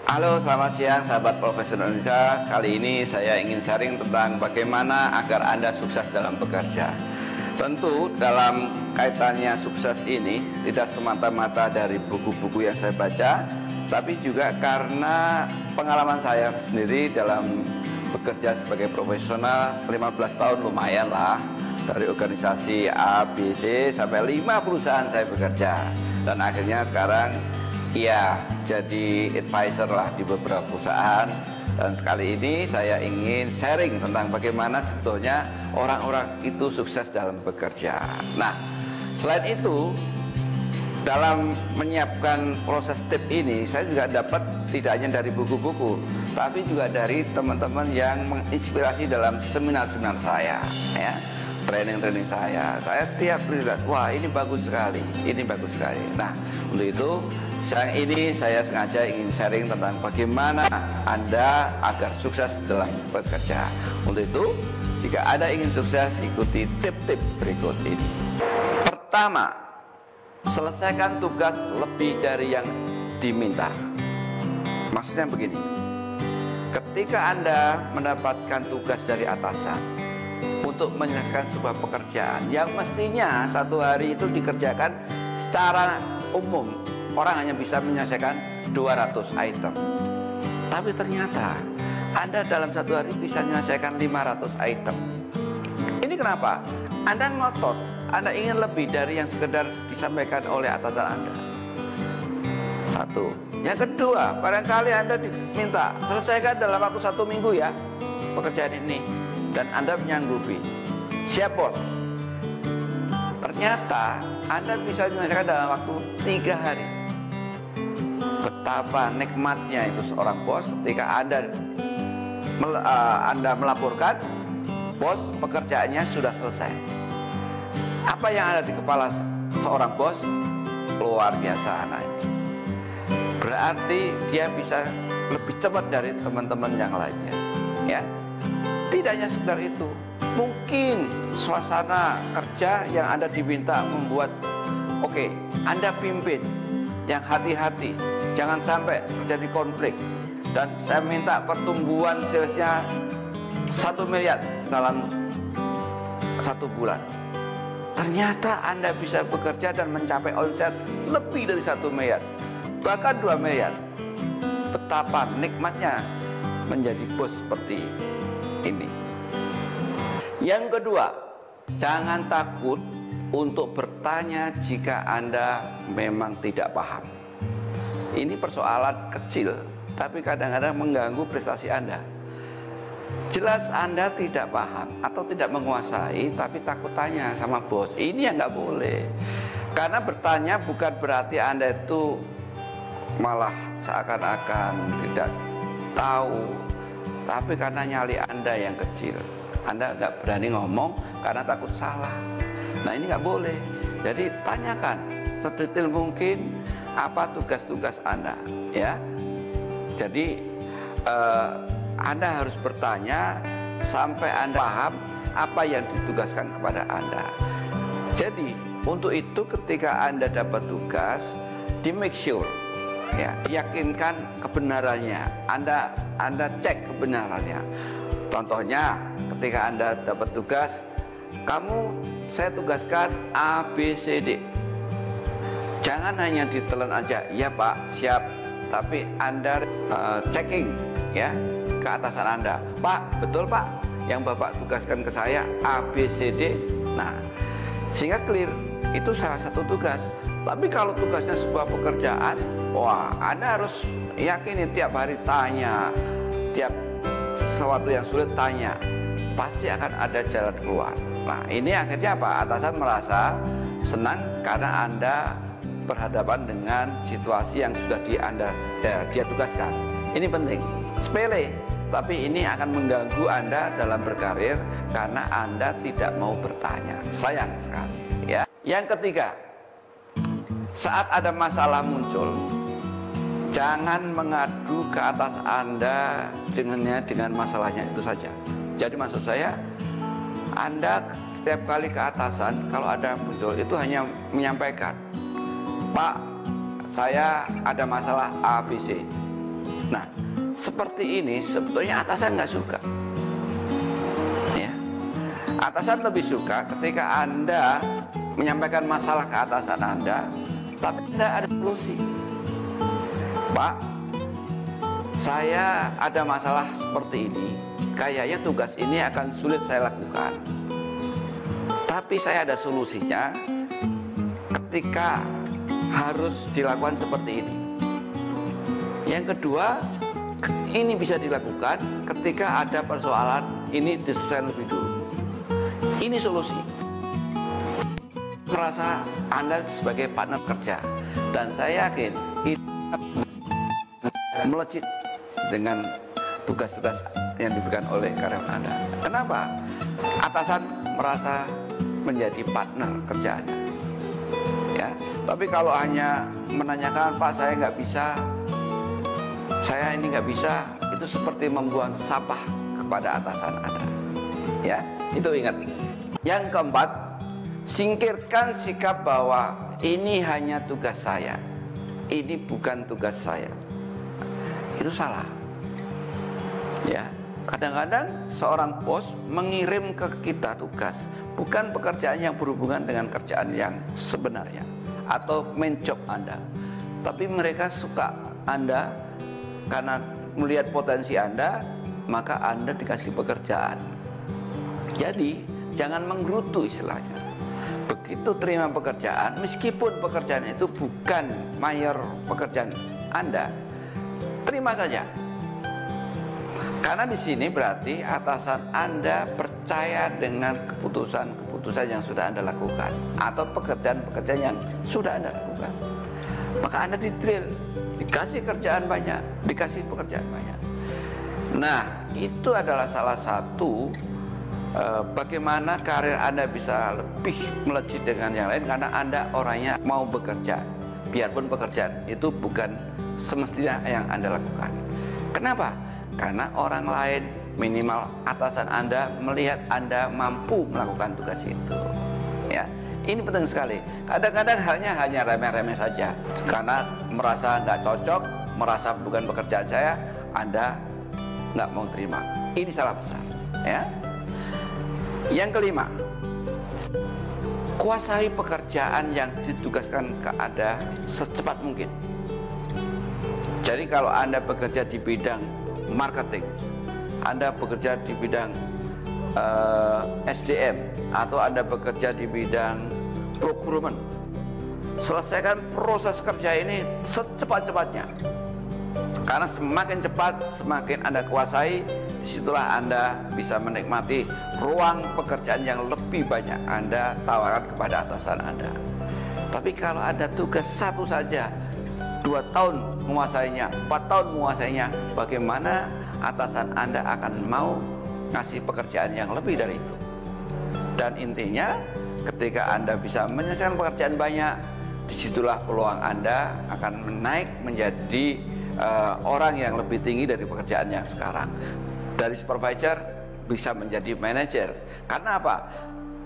Halo, selamat siang sahabat profesional Indonesia. Kali ini saya ingin sharing tentang bagaimana agar Anda sukses dalam bekerja. Tentu dalam kaitannya sukses ini tidak semata-mata dari buku-buku yang saya baca, tapi juga karena pengalaman saya sendiri dalam bekerja sebagai profesional 15 tahun lumayan lah. Dari organisasi A, B, C sampai 5 perusahaan saya bekerja. Dan akhirnya sekarang ya jadi advisor lah di beberapa perusahaan. Dan sekali ini saya ingin sharing tentang bagaimana sebetulnya orang-orang itu sukses dalam bekerja. Nah, selain itu dalam menyiapkan proses tip ini saya juga dapat tidak hanya dari buku-buku, tapi juga dari teman-teman yang menginspirasi dalam seminar-seminar saya, ya, training-training saya tiap lihat, wah ini bagus sekali, ini bagus sekali. Nah, untuk itu siang ini saya sengaja ingin sharing tentang bagaimana Anda agar sukses dalam bekerja. Untuk itu, jika Anda ingin sukses, ikuti tip-tip berikut ini. Pertama, selesaikan tugas lebih dari yang diminta. Maksudnya begini, ketika Anda mendapatkan tugas dari atasan untuk menyelesaikan sebuah pekerjaan yang mestinya satu hari itu dikerjakan secara umum, orang hanya bisa menyelesaikan 200 item. Tapi ternyata Anda dalam satu hari bisa menyelesaikan 500 item. Ini kenapa? Anda ngotot, Anda ingin lebih dari yang sekedar disampaikan oleh atasan Anda. Satu. Yang kedua, barangkali Anda diminta selesaikan dalam waktu 1 minggu ya pekerjaan ini, dan Anda menyanggupi. Siap bos. Ternyata Anda bisa menyelesaikan dalam waktu 3 hari. Betapa nikmatnya itu seorang bos ketika Anda melaporkan, bos pekerjaannya sudah selesai. Apa yang ada di kepala seorang bos? Luar biasa anak ini. Berarti dia bisa lebih cepat dari teman-teman yang lainnya, ya. Tidak hanya sekedar itu, mungkin suasana kerja yang Anda diminta membuat, oke, Anda pimpin yang hati-hati, jangan sampai terjadi konflik. Dan saya minta pertumbuhan salesnya 1 miliar dalam 1 bulan. Ternyata Anda bisa bekerja dan mencapai omset lebih dari 1 miliar, bahkan 2 miliar. Betapa nikmatnya menjadi bos seperti ini. Yang kedua, jangan takut untuk bertanya jika Anda memang tidak paham. Ini persoalan kecil, tapi kadang-kadang mengganggu prestasi Anda. Jelas Anda tidak paham atau tidak menguasai, tapi takut tanya sama bos. Ini yang nggak boleh. Karena bertanya bukan berarti Anda itu malah seakan-akan tidak tahu, tapi karena nyali Anda yang kecil. Anda nggak berani ngomong karena takut salah. Nah, ini nggak boleh. Jadi tanyakan sedetail mungkin apa tugas-tugas Anda, ya. Jadi Anda harus bertanya sampai Anda paham apa yang ditugaskan kepada Anda. Jadi untuk itu ketika Anda dapat tugas, di make sure, ya, yakinkan kebenarannya. Anda cek kebenarannya. Contohnya, ketika Anda dapat tugas, saya tugaskan A, B, C, D. Jangan hanya ditelan aja, ya Pak, siap. Tapi Anda checking, ya, ke atasan Anda. Pak, betul Pak, yang Bapak tugaskan ke saya A, B, C, D. Nah, sehingga clear, itu salah satu tugas. Tapi kalau tugasnya sebuah pekerjaan, wah, Anda harus yakini tiap hari tanya, tiap sesuatu yang sulit tanya, pasti akan ada jalan keluar. Nah, ini akhirnya apa? Atasan merasa senang karena Anda berhadapan dengan situasi yang sudah dia tugaskan. Ini penting, sepele, tapi ini akan mengganggu Anda dalam berkarir karena Anda tidak mau bertanya. Sayang sekali, ya. Yang ketiga, saat ada masalah muncul, jangan mengadu ke atas Anda dengan masalahnya itu saja. Jadi maksud saya, Anda setiap kali ke atasan kalau ada muncul itu hanya menyampaikan, Pak, saya ada masalah A, B, C. Nah, seperti ini sebetulnya atasan nggak suka. Ya, atasan lebih suka ketika Anda menyampaikan masalah ke atasan Anda, tapi tidak ada solusi. Pak, saya ada masalah seperti ini. Kayaknya tugas ini akan sulit saya lakukan. Tapi saya ada solusinya ketika harus dilakukan seperti ini. Yang kedua, ini bisa dilakukan ketika ada persoalan ini diselesaikan lebih dulu. Ini solusi. Merasa Anda sebagai partner kerja, dan saya yakin itu melejit dengan tugas-tugas yang diberikan oleh karyawan Anda. Kenapa? Atasan merasa menjadi partner kerjaannya. Ya, tapi kalau hanya menanyakan, Pak, saya nggak bisa, saya ini nggak bisa, itu seperti membuang sampah kepada atasan Anda. Ya, itu ingat. Yang keempat, singkirkan sikap bahwa ini hanya tugas saya, ini bukan tugas saya. Itu salah. Ya, kadang-kadang seorang bos mengirim ke kita tugas bukan pekerjaan yang berhubungan dengan kerjaan yang sebenarnya atau main job Anda, tapi mereka suka Anda karena melihat potensi Anda, maka Anda dikasih pekerjaan. Jadi jangan menggerutu istilahnya. Begitu terima pekerjaan, meskipun pekerjaan itu bukan mayor pekerjaan Anda, terima saja. Karena di sini berarti atasan Anda percaya dengan keputusan-keputusan yang sudah Anda lakukan atau pekerjaan-pekerjaan yang sudah Anda lakukan. Maka Anda di-drill, dikasih kerjaan banyak, dikasih pekerjaan banyak. Nah, itu adalah salah satu bagaimana karir Anda bisa lebih melejit dengan yang lain, karena Anda orangnya mau bekerja, biarpun pekerjaan itu bukan semestinya yang Anda lakukan. Kenapa? Karena orang lain, minimal atasan Anda, melihat Anda mampu melakukan tugas itu. Ya, ini penting sekali. Kadang-kadang hanya remeh-remeh saja, karena merasa nggak cocok, merasa bukan pekerjaan saya, Anda nggak mau terima. Ini salah besar. Ya. Yang kelima, kuasai pekerjaan yang ditugaskan ke Anda secepat mungkin. Jadi kalau Anda bekerja di bidang marketing, Anda bekerja di bidang SDM, atau Anda bekerja di bidang procurement, selesaikan proses kerja ini secepat-cepatnya. Karena semakin cepat, semakin Anda kuasai, disitulah Anda bisa menikmati ruang pekerjaan yang lebih banyak Anda tawarkan kepada atasan Anda. Tapi kalau ada tugas satu saja, 2 tahun menguasainya, 4 tahun menguasainya, bagaimana atasan Anda akan mau ngasih pekerjaan yang lebih dari itu? Dan intinya, ketika Anda bisa menyelesaikan pekerjaan banyak, disitulah peluang Anda akan menaik menjadi orang yang lebih tinggi dari pekerjaan yang sekarang. Dari supervisor bisa menjadi manajer. Karena apa?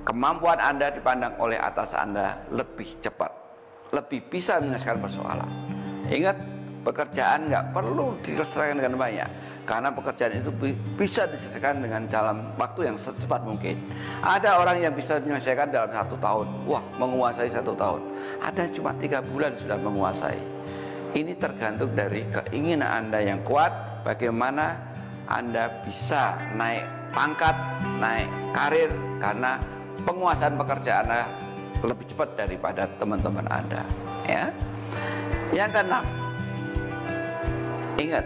Kemampuan Anda dipandang oleh atas Anda lebih cepat, lebih bisa menyelesaikan persoalan. Ingat, pekerjaan nggak perlu diselesaikan dengan banyak, karena pekerjaan itu bisa diselesaikan dengan dalam waktu yang secepat mungkin. Ada orang yang bisa menyelesaikan dalam 1 tahun, wah, menguasai 1 tahun. Ada cuma 3 bulan sudah menguasai. Ini tergantung dari keinginan Anda yang kuat, bagaimana Anda bisa naik pangkat, naik karir, karena penguasaan pekerjaan Anda lebih cepat daripada teman-teman Anda. Ya. Yang keenam, ingat,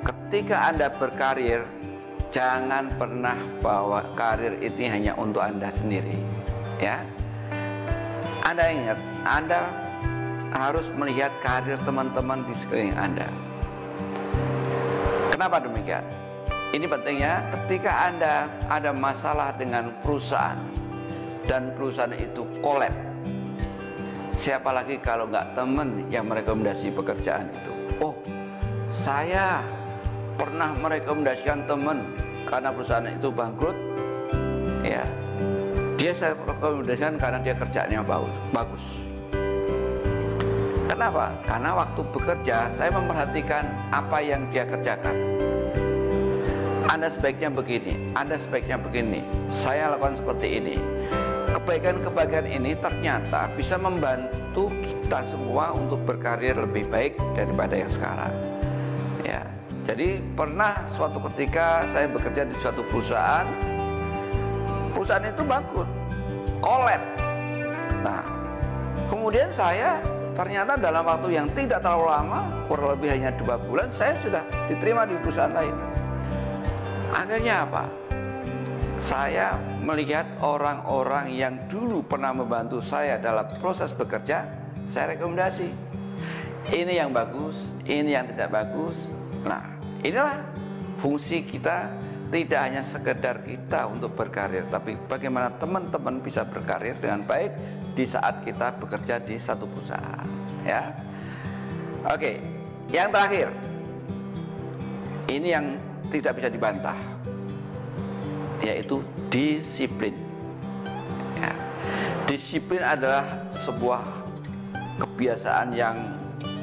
ketika Anda berkarir, jangan pernah bahwa karir ini hanya untuk Anda sendiri. Ya, Anda ingat, Anda harus melihat karir teman-teman di sekeliling Anda. Kenapa demikian? Ini pentingnya, ketika Anda ada masalah dengan perusahaan dan perusahaan itu kolab, siapa lagi kalau nggak teman yang merekomendasi pekerjaan itu? Oh, saya pernah merekomendasikan teman karena perusahaan itu bangkrut. Ya, dia saya rekomendasikan karena dia kerjaannya bagus. Kenapa? Karena waktu bekerja saya memperhatikan apa yang dia kerjakan. Anda sebaiknya begini, Anda sebaiknya begini, saya lakukan seperti ini. Kebaikan-kebaikan ini ternyata bisa membantu kita semua untuk berkarir lebih baik daripada yang sekarang. Ya, jadi pernah suatu ketika saya bekerja di suatu perusahaan itu bagus, kolab. Nah, kemudian saya ternyata dalam waktu yang tidak terlalu lama, kurang lebih hanya 2 bulan, saya sudah diterima di perusahaan lain. Akhirnya apa? Saya melihat orang-orang yang dulu pernah membantu saya dalam proses bekerja, saya rekomendasi. Ini yang bagus, ini yang tidak bagus. Nah, inilah fungsi kita, tidak hanya sekedar kita untuk berkarir, tapi bagaimana teman-teman bisa berkarir dengan baik di saat kita bekerja di satu perusahaan. Ya, oke. Yang terakhir, ini yang tidak bisa dibantah, yaitu disiplin. Ya. Disiplin adalah sebuah kebiasaan yang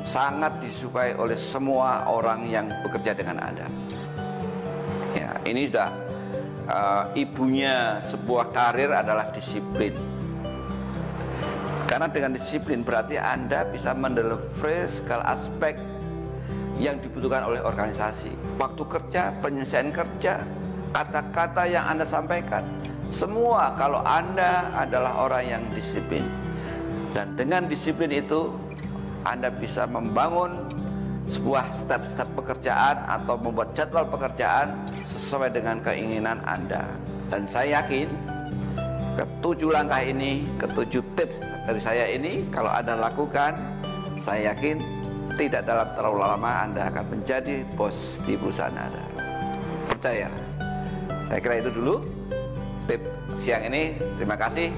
sangat disukai oleh semua orang yang bekerja dengan Anda. Ya, ini sudah ibunya sebuah karir adalah disiplin. Karena dengan disiplin berarti Anda bisa mendeliver segala aspek yang dibutuhkan oleh organisasi. Waktu kerja, penyelesaian kerja, kata-kata yang Anda sampaikan, semua kalau Anda adalah orang yang disiplin. Dan dengan disiplin itu Anda bisa membangun sebuah step-step pekerjaan atau membuat jadwal pekerjaan sesuai dengan keinginan Anda. Dan saya yakin ke-7 langkah ini, ke-7 tips dari saya ini, kalau Anda lakukan, saya yakin tidak dalam terlalu lama Anda akan menjadi bos di perusahaan Anda. Percaya. Saya kira itu dulu tip siang ini. Terima kasih.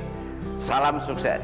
Salam sukses.